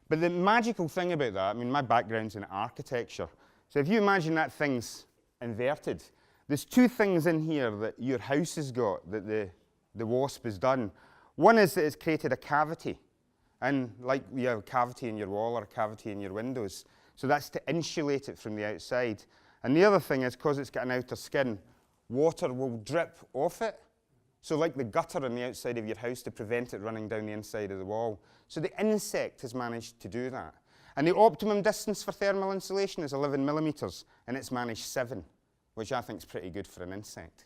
But the magical thing about that, I mean, my background's in architecture. So if you imagine that thing's inverted, there's two things in here that your house has got that the wasp has done. One is that it's created a cavity. And like you have a cavity in your wall or a cavity in your windows. So that's to insulate it from the outside. And the other thing is, because it's got an outer skin, water will drip off it. So like the gutter on the outside of your house to prevent it running down the inside of the wall. So the insect has managed to do that. And the optimum distance for thermal insulation is 11 millimeters, and it's managed 7, which I think is pretty good for an insect.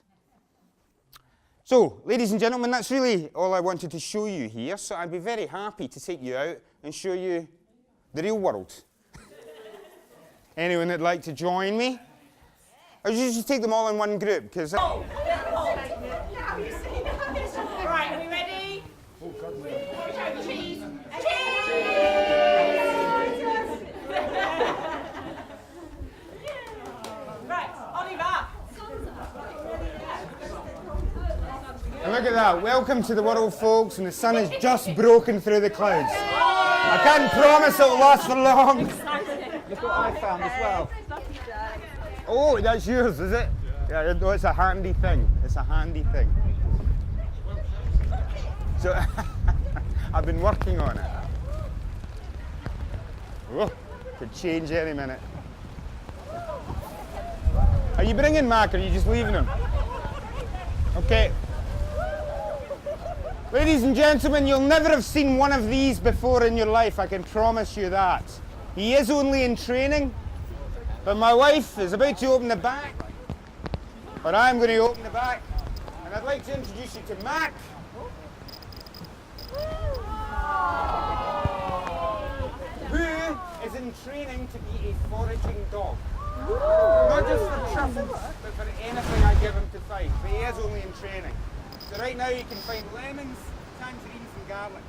So, ladies and gentlemen, that's really all I wanted to show you here. So I'd be very happy to take you out and show you the real world. Anyone that'd like to join me? Or you should take them all in one group, because... Right, are we ready? Oh, God, cheese! Right, Oliver! And look at that. Welcome to the world, folks, and the sun has just broken through the clouds. I can't promise it'll last for long. Look what I found as well. Oh, that's yours, is it? Yeah, no, it's a handy thing. It's a handy thing. So, I've been working on it. Oh, could change any minute. Are you bringing Mac, or are you just leaving him? Okay. Ladies and gentlemen, you'll never have seen one of these before in your life, I can promise you that. He is only in training, but my wife is about to open the back, or I'm going to open the back, and I'd like to introduce you to Mac. Who is in training to be a foraging dog. Not just for truffles, but for anything I give him to find. But he is only in training. So right now you can find lemons, tangerines and garlic.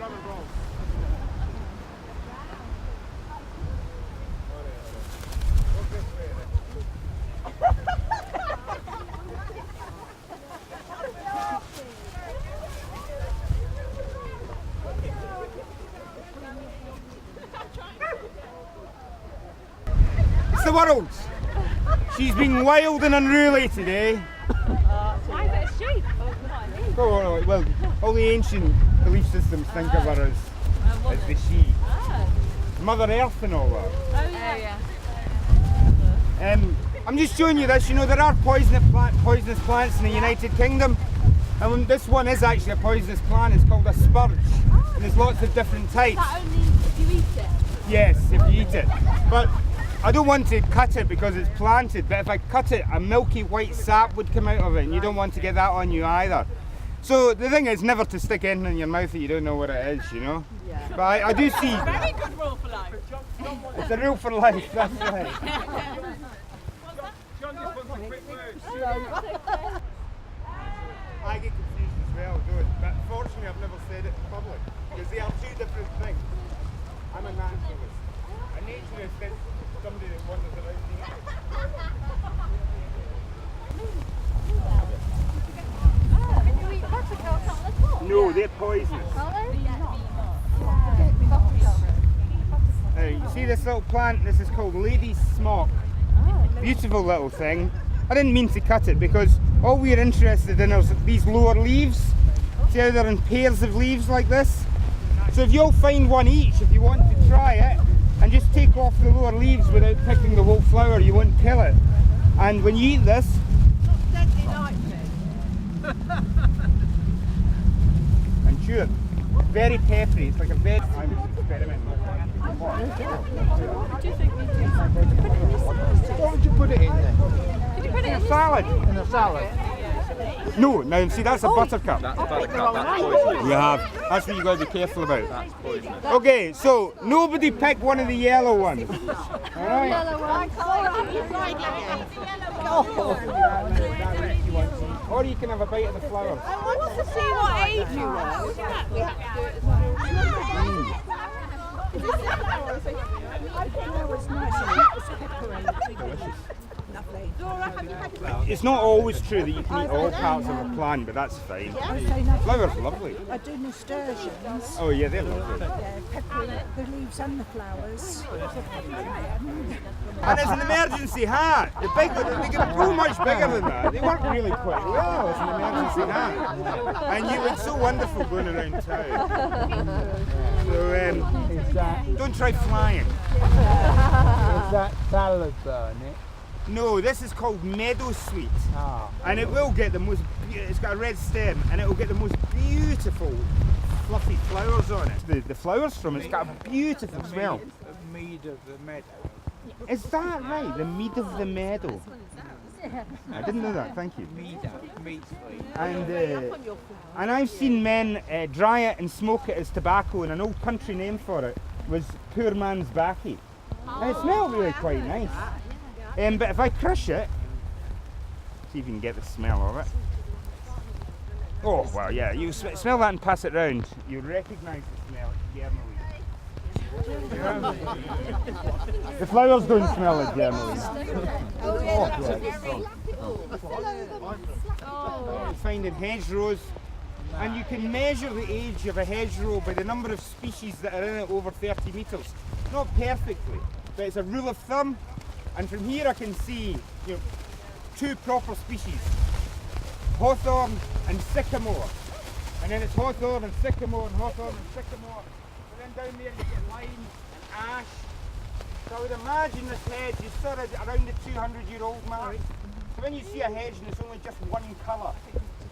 Rubber balls. It's the world. She's been wild and unruly today. Why is it a sheep? Oh, well, all the ancient belief systems think of her as the she. Mother Earth and all that. Oh yeah. I'm just showing you this. You know, there are poisonous plants in the United Kingdom. And this one is actually a poisonous plant. It's called a spurge. And there's lots of different types. Is that only if you eat it? Yes, if you eat it. But I don't want to cut it because it's planted, but if I cut it, a milky white sap would come out of it, and you don't want to get that on you either. So the thing is never to stick anything in your mouth that you don't know what it is, you know? Yeah. But I do see... Very good rule for life. It's a rule for life, that's right. I get confused as well, but fortunately I've never said it in public, because they are two different things. I'm a naturalist. A naturalist is somebody that wanders around nature. No, they're poisonous. You see this little plant? This is called lady's smock. Beautiful little thing. I didn't mean to cut it because all we're interested in are these lower leaves. See how they're in pairs of leaves like this? So if you'll find one each, if you want to try it, and just take off the lower leaves without picking the whole flower, you won't kill it. And when you eat this, and chew it. Very peppery, it's like a very... I'm just experimenting. What do you think we do? Why would you put it in there? Did you put it in a salad. In a salad? No, now see that's a buttercup. That's buttercup, that's poisonous. You have. That's what you got to be careful about. That's poisonous. Okay, so nobody pick one of the yellow ones. Alright? Or you can have a bite of the flowers. I want to see what age you were. We have to do it as well. Delicious. lovely. Dora, have you had It's not always true that you can eat all parts of a plant, but that's fine. Okay, now Flowers are lovely. I do nasturtiums. Oh yeah, they're lovely. Yeah, pepper the leaves and the flowers. And it's an emergency hat. The big one, they can grow much bigger than that. They work really quite well as an emergency hat. And you look so wonderful going around town. So don't try flying. Is that salad burn? No, this is called meadow sweet. Ah. And it will get the most, it's got a red stem, and it will get the most beautiful fluffy flowers on it. The flowers from it's got a beautiful smell. The mead of the meadow. Is that right? The mead of the meadow. I didn't know that, thank you. Mead sweet. And I've seen men dry it and smoke it as tobacco, and an old country name for it was poor man's baccy. And it smelled really quite nice. But if I crush it, see if you can get the smell of it. Oh, well, yeah, you smell that and pass it round. You recognise the smell, it's germally. The flowers don't smell like germally. You find in hedgerows, and you can measure the age of a hedgerow by the number of species that are in it over 30 metres. Not perfectly, but it's a rule of thumb. And from here I can see, you know, two proper species, hawthorn and sycamore. And then it's hawthorn and sycamore and hawthorn and sycamore. And then down there you get lime and ash. So I would imagine this hedge is sort of around the 200-year-old mark. So when you see a hedge and it's only just one colour,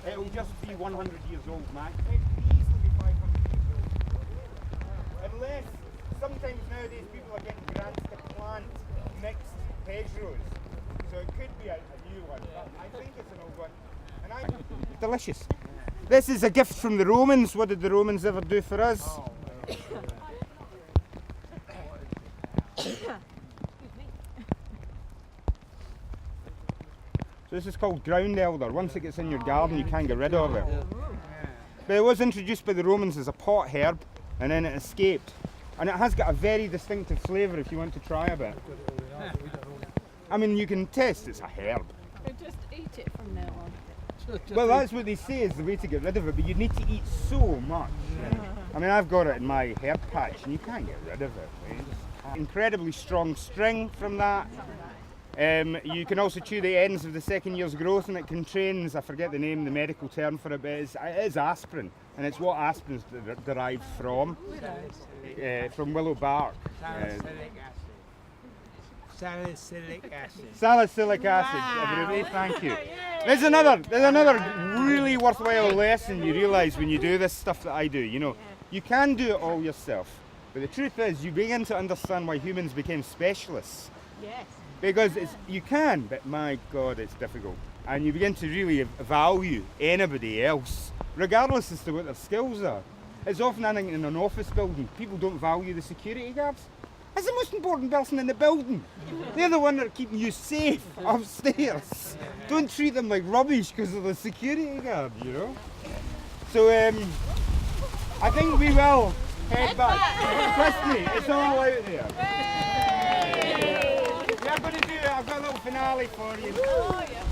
it will just be 100 years old, Mac. It could easily be 500 years old. Unless, sometimes nowadays people are getting grants to plant mixed hedgerows. So it could be a new one, but I think it's an old one. And delicious. This is a gift from the Romans. What did the Romans ever do for us? So this is called ground elder. Once it gets in your garden, you can't get rid of it. But it was introduced by the Romans as a pot herb, and then it escaped. And it has got a very distinctive flavour if you want to try a bit. I mean, you can taste it's a herb. So just eat it from now on. Well, that's what they say is the way to get rid of it, but you need to eat so much. I mean, I've got it in my herb patch, and you can't get rid of it. Incredibly strong string from that. You can also chew the ends of the second year's growth, and it contains, I forget the name, the medical term for it, but it is aspirin, and it's what aspirin's derived from willow bark. Salicylic acid. Salicylic acid, everybody, thank you. There's another really worthwhile lesson you realise when you do this stuff that I do. You know, you can do it all yourself, but the truth is you begin to understand why humans became specialists. Yes. Because you can, but my God, it's difficult. And you begin to really value anybody else, regardless as to what their skills are. It's often in an office building, people don't value the security guards. That's the most important person in the building. They're the one that are keeping you safe upstairs. Don't treat them like rubbish because of the security guard, you know? So I think we will head back. Trust me, it's all out there. Yeah, I'm going to do it. I've got a little finale for you. Oh, yeah.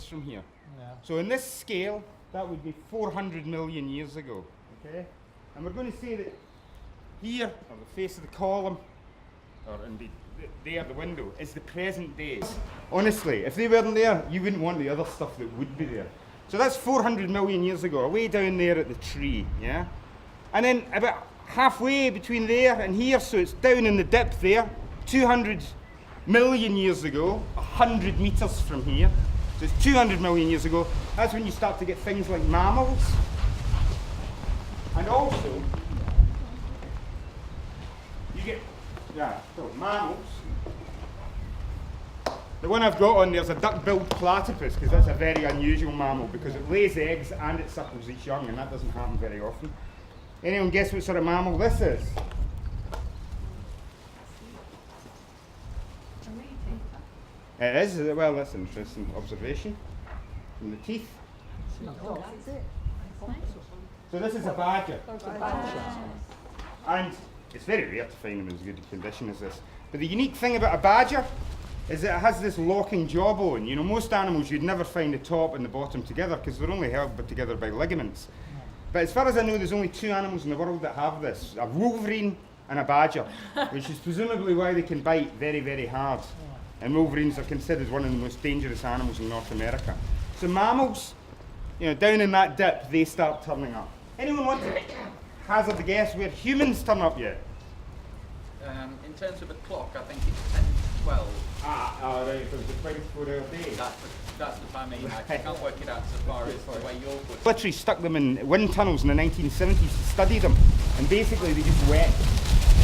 From here. Yeah. So in this scale, that would be 400 million years ago. Okay? And we're going to say that here, or the face of the column, or indeed there, the window, is the present day. Honestly, if they weren't there, you wouldn't want the other stuff that would be there. So that's 400 million years ago, way down there at the tree, yeah? And then about halfway between there and here, so it's down in the dip there, 200 million years ago, 100 metres from here. So it's 200 million years ago. That's when you start to get things like mammals. And also, you get, so mammals. The one I've got on there's a duck-billed platypus, because that's a very unusual mammal, because it lays eggs and it suckles its young, and that doesn't happen very often. Anyone guess what sort of mammal this is? It is, well, that's an interesting observation. From the teeth. So this is a badger. And it's very rare to find them in as good a condition as this. But the unique thing about a badger is that it has this locking jawbone. You know, most animals you'd never find the top and the bottom together because they're only held together by ligaments. But as far as I know, there's only 2 animals in the world that have this, a wolverine and a badger, which is presumably why they can bite very, very hard. And wolverines are considered one of the most dangerous animals in North America. So mammals, you know, down in that dip, they start turning up. Anyone want to hazard a guess where humans turn up yet? In terms of a clock, I think it's 10 to 12. Right, it was a 24-hour day. That's the time I can't work it out so far as the way you're put. Literally stuck them in wind tunnels in the 1970s to study them, and basically they just wet.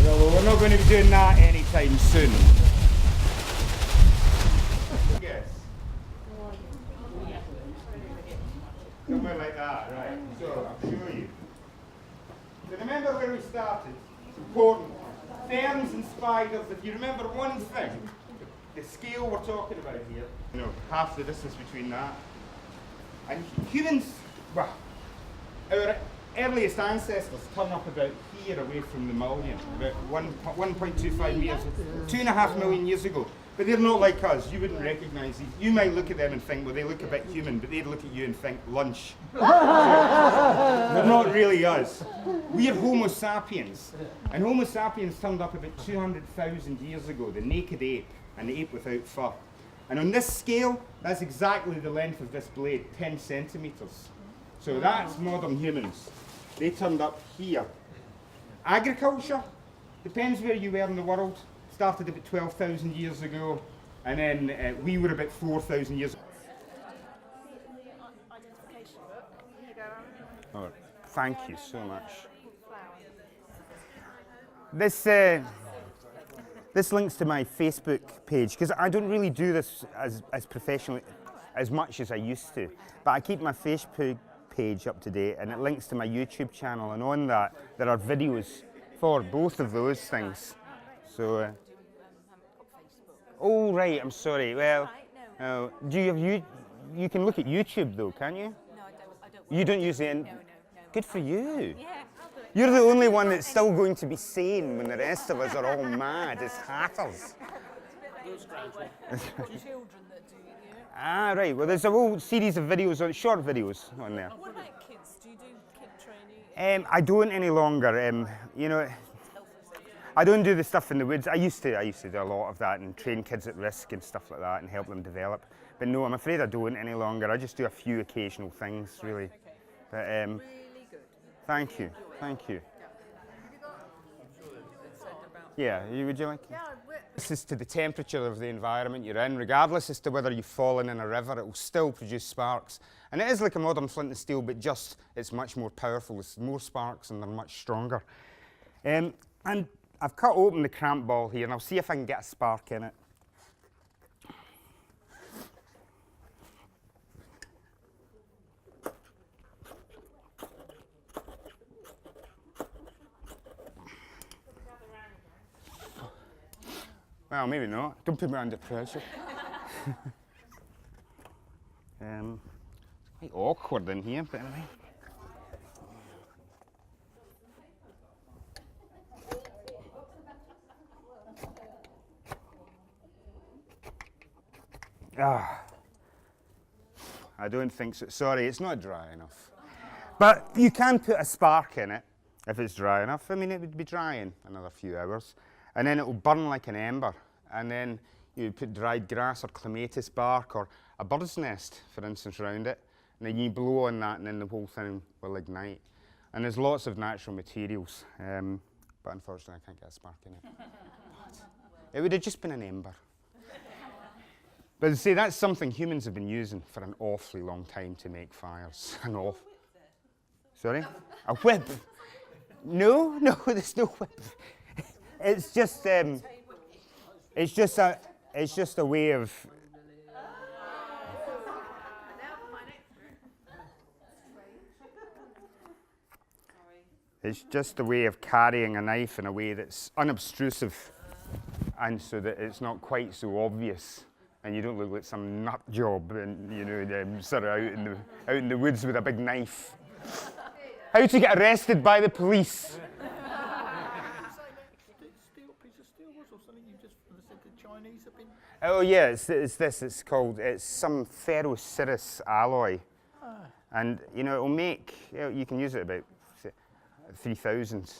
Well, we're not going to be doing that anytime soon. Yes. Somewhere like that, right. So, I'll show you. So remember where we started? It's important. Ferns and spiders, if you remember one thing, the scale we're talking about here, you know, half the distance between that. And humans, well, our earliest ancestors turn up about here away from the Mullion, about 1.25 metres, 2.5 million years ago. But they're not like us, you wouldn't recognise these. You might look at them and think, well, they look a bit human, but they'd look at you and think, lunch. They're not really us. We're Homo sapiens. And Homo sapiens turned up about 200,000 years ago, the naked ape, an ape without fur. And on this scale, that's exactly the length of this blade, 10 centimetres. So that's modern humans. They turned up here. Agriculture, depends where you were in the world. Started about 12,000 years ago, and then we were about 4,000 years ago. Oh, thank you so much. This links to my Facebook page, because I don't really do this as professionally, as much as I used to. But I keep my Facebook page up to date, and it links to my YouTube channel, and on that there are videos for both of those things. So, oh right, I'm sorry. Well, do you have you can look at YouTube though, can you? No, I don't. You don't use it. No. Good for you. Yeah. You're the only one that's still going to be sane when the rest of us are all mad as hatters. Children that do it, yeah. Ah, right. Well, there's a whole series of videos, short videos on there. What about kids? Do you do kid training? I don't any longer. You know, I don't do the stuff in the woods. I used to do a lot of that and train kids at risk and stuff like that and help them develop. But no, I'm afraid I don't any longer. I just do a few occasional things, really. But Really good. thank you. Yeah, would you like? Yeah, This is to the temperature of the environment you're in. Regardless as to whether you've fallen in a river, it will still produce sparks. And it is like a modern flint and steel, but just it's much more powerful. It's more sparks and they're much stronger. And I've cut open the cramp ball here, and I'll see if I can get a spark in it. Well, maybe not. Don't put me under pressure. It's quite awkward in here, but anyway. I don't think so. Sorry, it's not dry enough. But you can put a spark in it if it's dry enough. I mean, it would be dry in another few hours. And then it will burn like an ember. And then you put dried grass or clematis bark or a bird's nest, for instance, around it. And then you blow on that and then the whole thing will ignite. And there's lots of natural materials. But unfortunately, I can't get a spark in it. It would have just been an ember. But see, that's something humans have been using for an awfully long time to make fires. Sorry? A whip? No, there's no whip. It's just a way of. It's just a way of carrying a knife in a way that's unobtrusive. and so that it's not quite so obvious, and you don't look like some nut job, and you know, sort of out in the woods with a big knife. How to get arrested by the police? Oh yeah, it's this. It's some ferrocerious alloy, and you know it'll make. You can use it about 3,000.